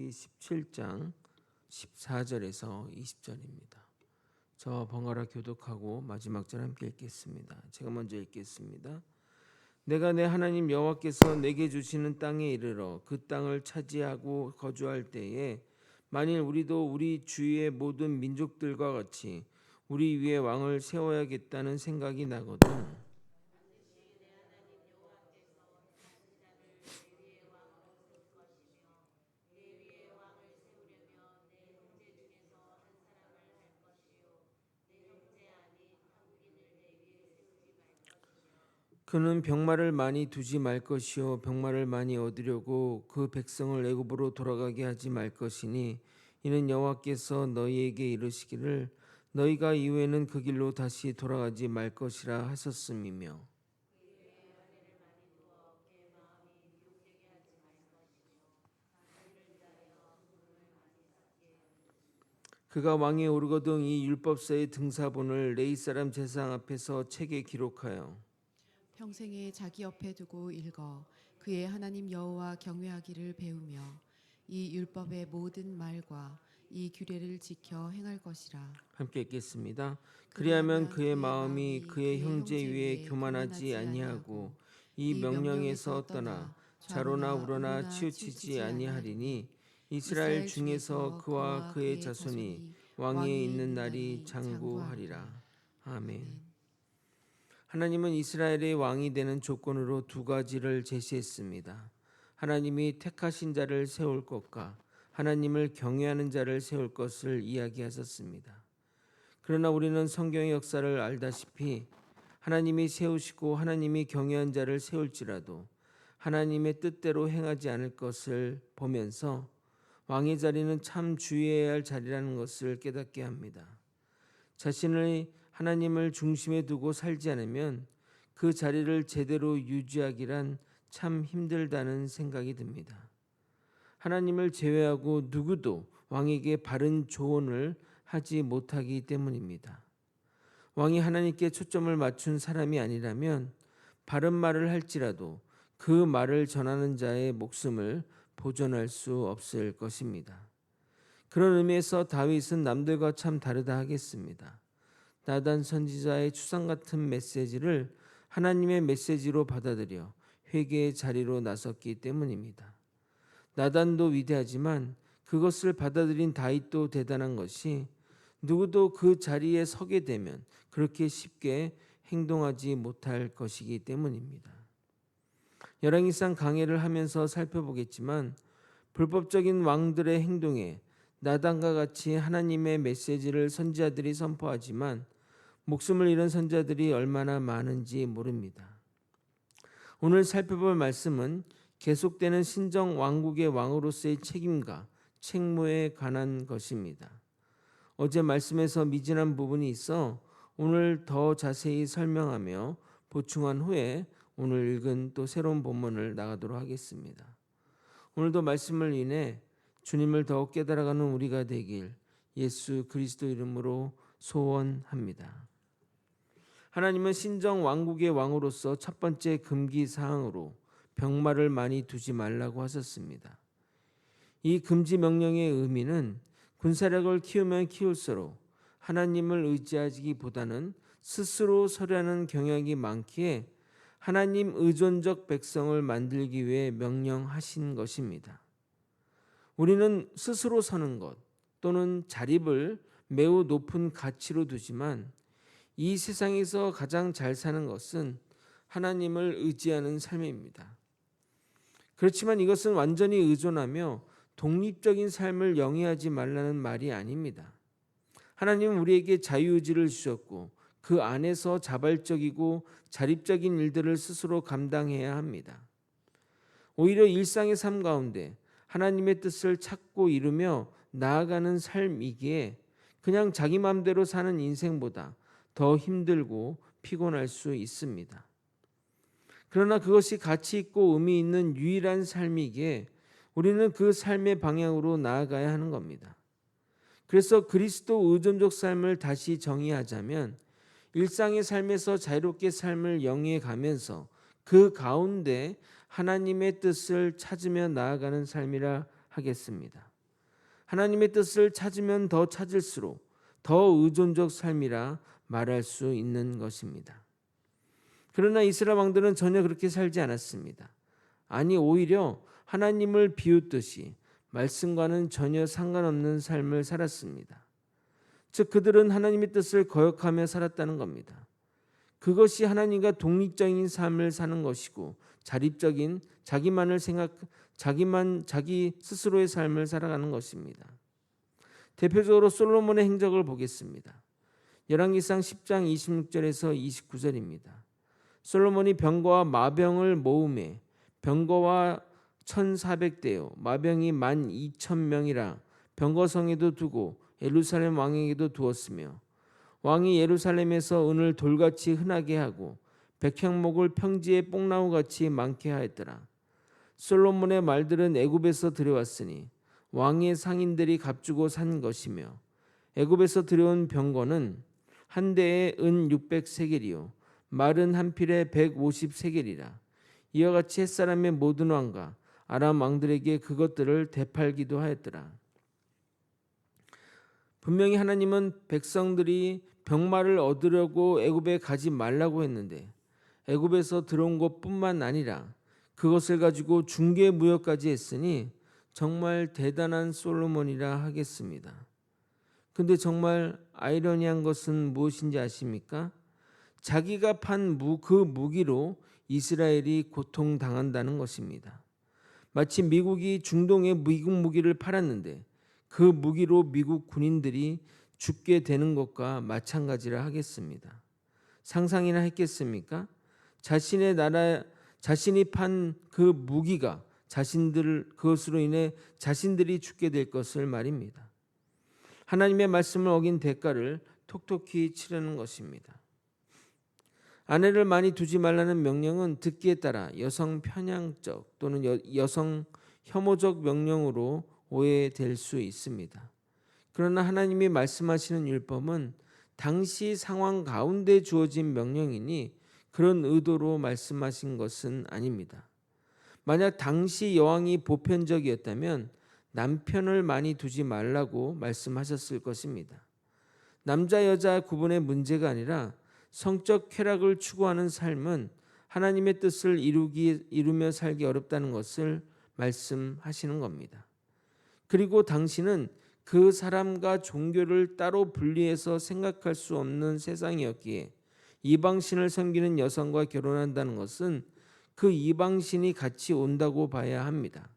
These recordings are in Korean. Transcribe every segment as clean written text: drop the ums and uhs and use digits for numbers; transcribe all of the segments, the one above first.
신명기 17장 14절에서 20절입니다. 저와 번갈아 교독하고 마지막 절 함께 읽겠습니다. 제가 먼저 읽겠습니다. 내가 내 하나님 여호와께서 내게 주시는 땅에 이르러 그 땅을 차지하고 거주할 때에 만일 우리도 우리 주위의 모든 민족들과 같이 우리 위에 왕을 세워야겠다는 생각이 나거든. 그는 병마를 많이 두지 말 것이요 병마를 많이 얻으려고 그 백성을 애굽으로 돌아가게 하지 말 것이니 이는 여호와께서 너희에게 이르시기를 너희가 이후에는 그 길로 다시 돌아가지 말 것이라 하셨음이며 그가 왕에 오르거든 이 율법서의 등사본을 레위 사람 제사장 앞에서 책에 기록하여 평생에 자기 옆에 두고 읽어 그의 하나님 여호와 경외하기를 배우며 이 율법의 모든 말과 이 규례를 지켜 행할 것이라. 함께 읽겠습니다. 그리하면 그의 마음이 그의 형제 위에 교만하지 아니하고 이 명령에서 떠나 좌로나 우로나 치우치지 아니하리니 이스라엘 중에서 그와 그의 자손이 왕위에 있는 날이 장구하리라. 아멘. 하나님은 이스라엘의 왕이 되는 조건으로 두 가지를 제시했습니다. 하나님이 택하신 자를 세울 것과 하나님을 경외하는 자를 세울 것을 이야기하셨습니다. 그러나 우리는 성경의 역사를 알다시피 하나님이 세우시고 하나님이 경외한 자를 세울지라도 하나님의 뜻대로 행하지 않을 것을 보면서 왕의 자리는 참 주의해야 할 자리라는 것을 깨닫게 합니다. 자신의 하나님을 중심에 두고 살지 않으면 그 자리를 제대로 유지하기란 참 힘들다는 생각이 듭니다. 하나님을 제외하고 누구도 왕에게 바른 조언을 하지 못하기 때문입니다. 왕이 하나님께 초점을 맞춘 사람이 아니라면 바른 말을 할지라도 그 말을 전하는 자의 목숨을 보존할 수 없을 것입니다. 그런 의미에서 다윗은 남들과 참 다르다 하겠습니다. 나단 선지자의 추상 같은 메시지를 하나님의 메시지로 받아들여 회개의 자리로 나섰기 때문입니다. 나단도 위대하지만 그것을 받아들인 다윗도 대단한 것이 누구도 그 자리에 서게 되면 그렇게 쉽게 행동하지 못할 것이기 때문입니다. 열왕기상 강해를 하면서 살펴보겠지만 불법적인 왕들의 행동에 나단과 같이 하나님의 메시지를 선지자들이 선포하지만 목숨을 잃은 선지자들이 얼마나 많은지 모릅니다. 오늘 살펴볼 말씀은 계속되는 신정 왕국의 왕으로서의 책임과 책무에 관한 것입니다. 어제 말씀에서 미진한 부분이 있어 오늘 더 자세히 설명하며 보충한 후에 오늘 읽은 또 새로운 본문을 나가도록 하겠습니다. 오늘도 말씀을 인해 주님을 더욱 깨달아가는 우리가 되길 예수 그리스도 이름으로 소원합니다. 하나님은 신정 왕국의 왕으로서 첫 번째 금기 사항으로 병마를 많이 두지 말라고 하셨습니다. 이 금지 명령의 의미는 군사력을 키우면 키울수록 하나님을 의지하기보다는 스스로 서려는 경향이 많기에 하나님 의존적 백성을 만들기 위해 명령하신 것입니다. 우리는 스스로 서는 것 또는 자립을 매우 높은 가치로 두지만 이 세상에서 가장 잘 사는 것은 하나님을 의지하는 삶입니다. 그렇지만 이것은 완전히 의존하며 독립적인 삶을 영위하지 말라는 말이 아닙니다. 하나님은 우리에게 자유의지를 주셨고 그 안에서 자발적이고 자립적인 일들을 스스로 감당해야 합니다. 오히려 일상의 삶 가운데 하나님의 뜻을 찾고 이루며 나아가는 삶이기에 그냥 자기 마음대로 사는 인생보다 더 힘들고 피곤할 수 있습니다. 그러나 그것이 가치 있고 의미 있는 유일한 삶이기에 우리는 그 삶의 방향으로 나아가야 하는 겁니다. 그래서 그리스도 의존적 삶을 다시 정의하자면 일상의 삶에서 자유롭게 삶을 영위해 가면서 그 가운데 하나님의 뜻을 찾으며 나아가는 삶이라 하겠습니다. 하나님의 뜻을 찾으면 더 찾을수록 더 의존적 삶이라 말할 수 있는 것입니다. 그러나 이스라엘 왕들은 전혀 그렇게 살지 않았습니다. 아니 오히려 하나님을 비웃듯이 말씀과는 전혀 상관없는 삶을 살았습니다. 즉 그들은 하나님의 뜻을 거역하며 살았다는 겁니다. 그것이 하나님과 독립적인 삶을 사는 것이고 자립적인 자기 스스로의 삶을 살아가는 것입니다. 대표적으로 솔로몬의 행적을 보겠습니다. 열왕기상 10장 26절에서 29절입니다. 솔로몬이 병거와 마병을 모으매 병거와 1,400대요 마병이 12,000명이라 병거성에도 두고 예루살렘 왕에게도 두었으며 왕이 예루살렘에서 은을 돌같이 흔하게 하고 백향목을 평지에 뽕나무같이 많게 하였더라. 솔로몬의 말들은 애굽에서 들여왔으니 왕의 상인들이 값주고 산 것이며 애굽에서 들여온 병거는 한 대에 은 600세겔이요 말은 한 필에 150세겔이라. 이와 같이 햇사람의 모든 왕과 아람 왕들에게 그것들을 되팔기도 하였더라. 분명히 하나님은 백성들이 병마를 얻으려고 애굽에 가지 말라고 했는데 애굽에서 들어온 것뿐만 아니라 그것을 가지고 중개 무역까지 했으니 정말 대단한 솔로몬이라 하겠습니다. 근데 정말 아이러니한 것은 무엇인지 아십니까? 자기가 판 그 무기로 이스라엘이 고통당한다는 것입니다. 마치 미국이 중동에 미국 무기를 팔았는데 그 무기로 미국 군인들이 죽게 되는 것과 마찬가지라 하겠습니다. 상상이나 했겠습니까? 자신의 나라 자신이 판 그 무기가 그것으로 인해 자신들이 죽게 될 것을 말입니다. 하나님의 말씀을 어긴 대가를 톡톡히 치르는 것입니다. 아내를 많이 두지 말라는 명령은 듣기에 따라 여성 편향적 또는 여성 혐오적 명령으로 오해될 수 있습니다. 그러나 하나님이 말씀하시는 율법은 당시 상황 가운데 주어진 명령이니 그런 의도로 말씀하신 것은 아닙니다. 만약 당시 여왕이 보편적이었다면 남편을 많이 두지 말라고 말씀하셨을 것입니다. 남자 여자 구분의 문제가 아니라 성적 쾌락을 추구하는 삶은 하나님의 뜻을 이루며 살기 어렵다는 것을 말씀하시는 겁니다. 그리고 당신은 그 사람과 종교를 따로 분리해서 생각할 수 없는 세상이었기에 이방신을 섬기는 여성과 결혼한다는 것은 그 이방신이 같이 온다고 봐야 합니다.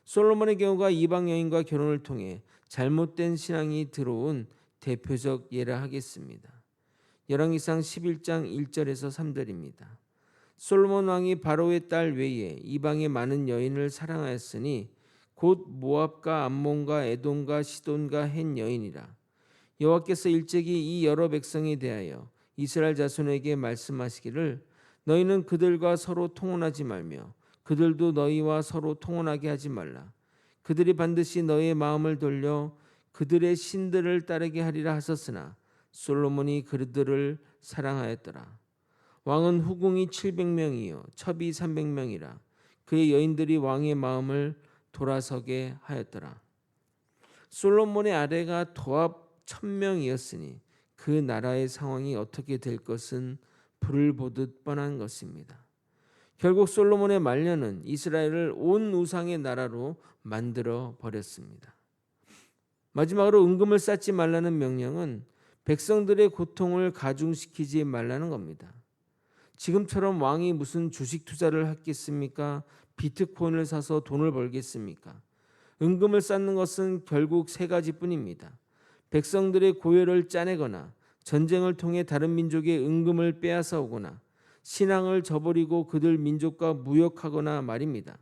솔로몬의 경우가 이방 여인과 결혼을 통해 잘못된 신앙이 들어온 대표적 예라 하겠습니다. 열왕기상 11장 1절에서 3절입니다. 솔로몬 왕이 바로의 딸 외에 이방의 많은 여인을 사랑하였으니 곧 모압과 암몬과 에돔과 시돈과 헷 여인이라. 여호와께서 일찍이 이 여러 백성에 대하여 이스라엘 자손에게 말씀하시기를 너희는 그들과 서로 통혼하지 말며 그들도 너희와 서로 통혼하게 하지 말라. 그들이 반드시 너희의 마음을 돌려 그들의 신들을 따르게 하리라 하셨으나 솔로몬이 그들을 사랑하였더라. 왕은 후궁이 700명이요 첩이 300명이라. 그의 여인들이 왕의 마음을 돌아서게 하였더라. 솔로몬의 아내가 도합 1000명이었으니 그 나라의 상황이 어떻게 될 것은 불을 보듯 뻔한 것입니다. 결국 솔로몬의 말년은 이스라엘을 온 우상의 나라로 만들어 버렸습니다. 마지막으로 은금을 쌓지 말라는 명령은 백성들의 고통을 가중시키지 말라는 겁니다. 지금처럼 왕이 무슨 주식 투자를 하겠습니까? 비트코인을 사서 돈을 벌겠습니까? 은금을 쌓는 것은 결국 세 가지뿐입니다. 백성들의 고열을 짜내거나 전쟁을 통해 다른 민족의 은금을 빼앗아 오거나 신앙을 저버리고 그들 민족과 무역하거나 말입니다.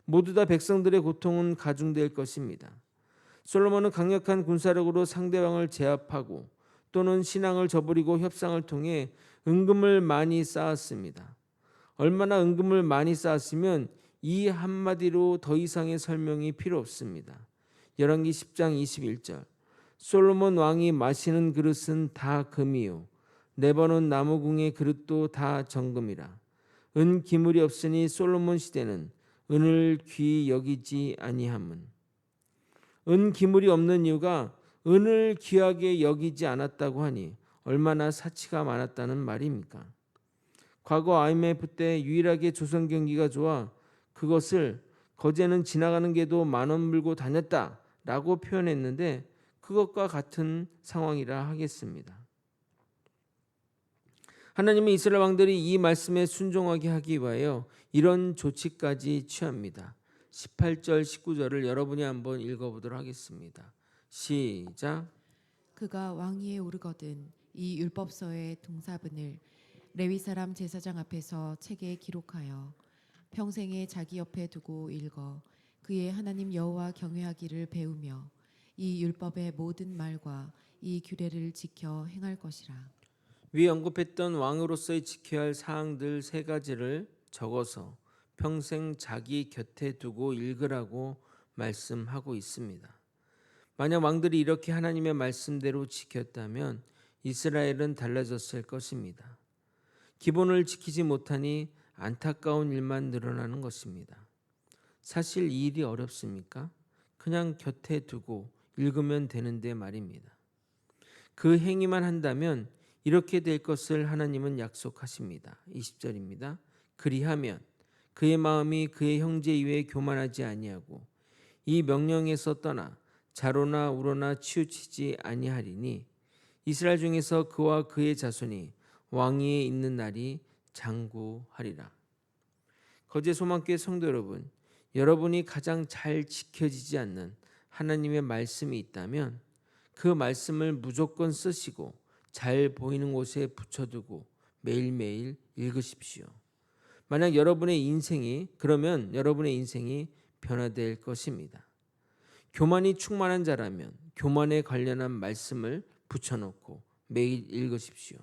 모두 다 백성들의 고통은 가중될 것입니다. 솔로몬은 강력한 군사력으로 상대방을 제압하고 또는 신앙을 저버리고 협상을 통해 은금을 많이 쌓았습니다. 얼마나 은금을 많이 쌓았으면 이 한마디로 더 이상의 설명이 필요 없습니다. 열왕기 10장 21절 솔로몬 왕이 마시는 그릇은 다 금이요 레바논 나무궁의 그릇도 다 정금이라. 은 기물이 없으니 솔로몬 시대는 은을 귀히 여기지 아니함은. 은 기물이 없는 이유가 은을 귀하게 여기지 않았다고 하니 얼마나 사치가 많았다는 말입니까? 과거 IMF 때 유일하게 조선 경기가 좋아 그것을 거제는 지나가는 개도 10,000원 물고 다녔다라고 표현했는데 그것과 같은 상황이라 하겠습니다. 하나님은 이스라엘 왕들이 이 말씀에 순종하게 하기 위하여 이런 조치까지 취합니다. 18절 19절을 여러분이 한번 읽어보도록 하겠습니다. 시작. 그가 왕위에 오르거든 이 율법서의 동사본을 레위 사람 제사장 앞에서 책에 기록하여 평생에 자기 옆에 두고 읽어 그의 하나님 여호와 경외하기를 배우며 이 율법의 모든 말과 이 규례를 지켜 행할 것이라. 위에 언급했던 왕으로서의 지켜야 할 사항들 3가지를 적어서 평생 자기 곁에 두고 읽으라고 말씀하고 있습니다. 만약 왕들이 이렇게 하나님의 말씀대로 지켰다면 이스라엘은 달라졌을 것입니다. 기본을 지키지 못하니 안타까운 일만 늘어나는 것입니다. 사실 이 일이 어렵습니까? 그냥 곁에 두고 읽으면 되는데 말입니다. 그 행위만 한다면 이렇게 될 것을 하나님은 약속하십니다. 20절입니다. 그리하면 그의 마음이 그의 형제 이외에 교만하지 아니하고 이 명령에서 떠나 자로나 우로나 치우치지 아니하리니 이스라엘 중에서 그와 그의 자손이 왕위에 있는 날이 장구하리라. 거제 소망교회 성도 여러분, 여러분이 가장 잘 지켜지지 않는 하나님의 말씀이 있다면 그 말씀을 무조건 쓰시고 잘 보이는 곳에 붙여두고 매일매일 읽으십시오. 만약 여러분의 인생이 변화될 것입니다. 교만이 충만한 자라면 교만에 관련한 말씀을 붙여놓고 매일 읽으십시오.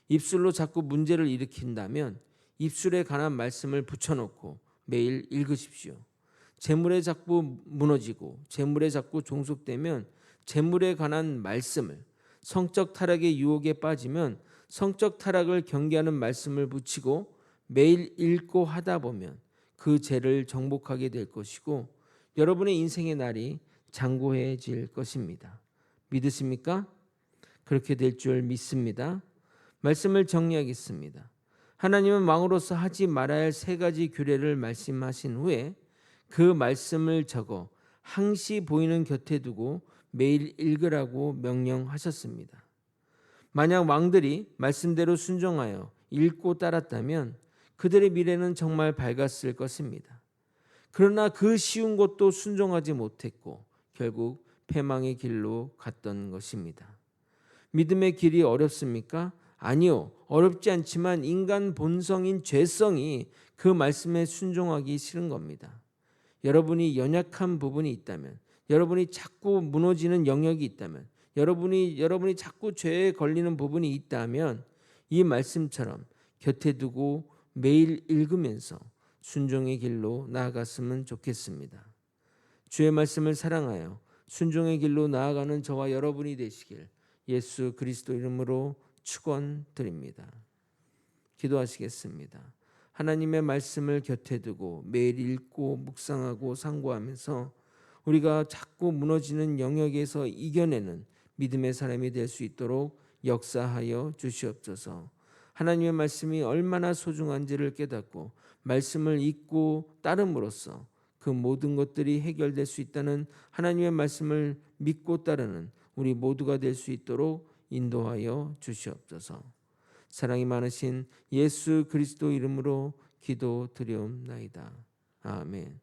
입술로 자꾸 문제를 일으킨다면 입술에 관한 말씀을 붙여놓고 매일 읽으십시오. 재물에 자꾸 무너지고 재물에 자꾸 종속되면 재물에 관한 말씀을, 성적 타락의 유혹에 빠지면 성적 타락을 경계하는 말씀을 붙이고 매일 읽고 하다 보면 그 죄를 정복하게 될 것이고 여러분의 인생의 날이 장구해질 것입니다. 믿으십니까? 그렇게 될 줄 믿습니다. 말씀을 정리하겠습니다. 하나님은 왕으로서 하지 말아야 할 3가지 규례를 말씀하신 후에 그 말씀을 적어 항시 보이는 곁에 두고 매일 읽으라고 명령하셨습니다. 만약 왕들이 말씀대로 순종하여 읽고 따랐다면 그들의 미래는 정말 밝았을 것입니다. 그러나 그 쉬운 것도 순종하지 못했고 결국 패망의 길로 갔던 것입니다. 믿음의 길이 어렵습니까? 아니요. 어렵지 않지만 인간 본성인 죄성이 그 말씀에 순종하기 싫은 겁니다. 여러분이 연약한 부분이 있다면, 여러분이 자꾸 무너지는 영역이 있다면, 여러분이 자꾸 죄에 걸리는 부분이 있다면 이 말씀처럼 곁에 두고 매일 읽으면서 순종의 길로 나아갔으면 좋겠습니다. 주의 말씀을 사랑하여 순종의 길로 나아가는 저와 여러분이 되시길 예수 그리스도 이름으로 축원드립니다. 기도하시겠습니다. 하나님의 말씀을 곁에 두고 매일 읽고 묵상하고 상고하면서 우리가 자꾸 무너지는 영역에서 이겨내는 믿음의 사람이 될 수 있도록 역사하여 주시옵소서. 하나님의 말씀이 얼마나 소중한지를 깨닫고 말씀을 읽고 따름으로써 그 모든 것들이 해결될 수 있다는 하나님의 말씀을 믿고 따르는 우리 모두가 될 수 있도록 인도하여 주시옵소서. 사랑이 많으신 예수 그리스도 이름으로 기도드리옵나이다. 아멘.